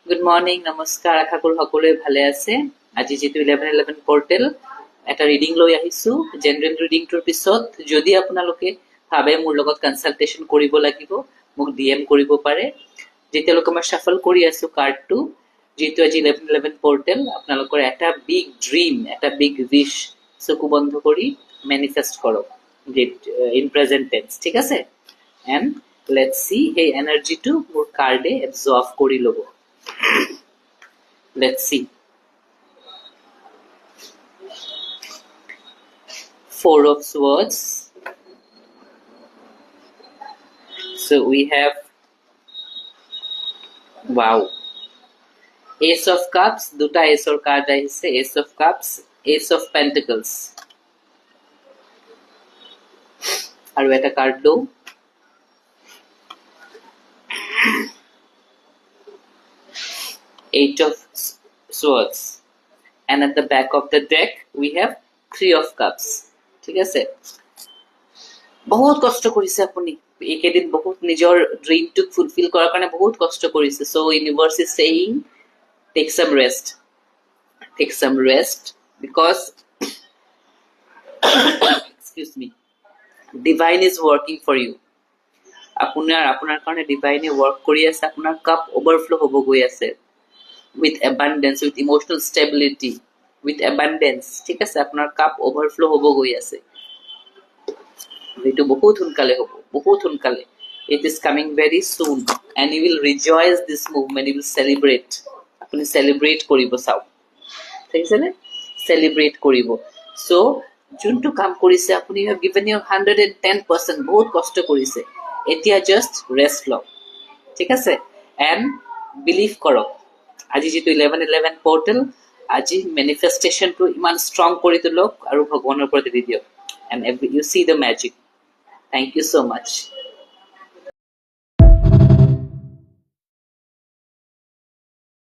Good morning, নমস্কাৰ। আশা কৰো সকলোৱে ভালে আছে। আজি যিটো 1111 পৰ্টেল এটা ৰিডিং লৈ আহিছো। জেনেৰেল ৰিডিংটোৰ পিছত যদি আপোনালোকে ভাবে মোৰ লগত কনচালটেশ্যন কৰিব লাগিব, মোক DM কৰিব পাৰে। যেতিয়ালৈকে মই শ্বাফল কৰি আছো কাৰ্ডটো, যিহেতু আজি 1111 পৰ্টেল, আপোনালোকৰ এটা বিগ ড্ৰিম, এটা বিগ উইশ চকু বন্ধ কৰি মেনিফেষ্ট কৰক ইন প্ৰেজেন্ট টেন্স, ঠিক আছে? এণ্ড লেটছ সি সেই এনাৰ্জিটো মোৰ কাৰ্ডে এবজৰ্ভ কৰি ল'ব। Let's see. Four of Swords. So we have, wow, Ace of Cups, দুটা Ace or card আহিছে, Ace of Cups, Ace of Pentacles. আৰু এটা card লও, Eight of Swords. And at the back of the deck we have Three of Cups. ঠিক আছে? বহুত কষ্ট কৰিছে আপুনি এইকেইদিন, বহুত নিজৰ ড্ৰিমটোক ফুলফিল কৰাৰ কাৰণে বহুত কষ্ট কৰিছে। So universe is saying take some rest because excuse me, divine is working for you. আপোনাৰ কাৰণে ডিভাইনে ৱৰ্ক কৰি আছে। আপোনাৰ কাপ অভাৰফ্লো হ'ব গৈ আছে with abundance, with emotional stability, with abundance, ঠিক আছে? আপোনাৰ কাপ অভাৰফ্লো হ'ব গৈ আছে, যেটো বহুত সোনকালে হ'ব, বহুত সোনকালে। It is coming very soon and you will rejoice this movement, you will celebrate. আপুনি celebrate কৰিব, চাওক, ঠিক আছে নে? celebrate কৰিব। so যোনটো কাম কৰিছে আপুনি, you have given your 110%, বহুত কষ্ট কৰিছে। এতিয়া just rest লওক, ঠিক আছে? and believe কৰক। আজি যিটো 1111 পৰ্টেল, আজি মেনিফেষ্টেশ্যনটো ইমান ষ্ট্ৰং কৰি তোলক আৰু ভগৱানৰ ওপৰত দি দিয়ক, and you see the magic. Thank you so much.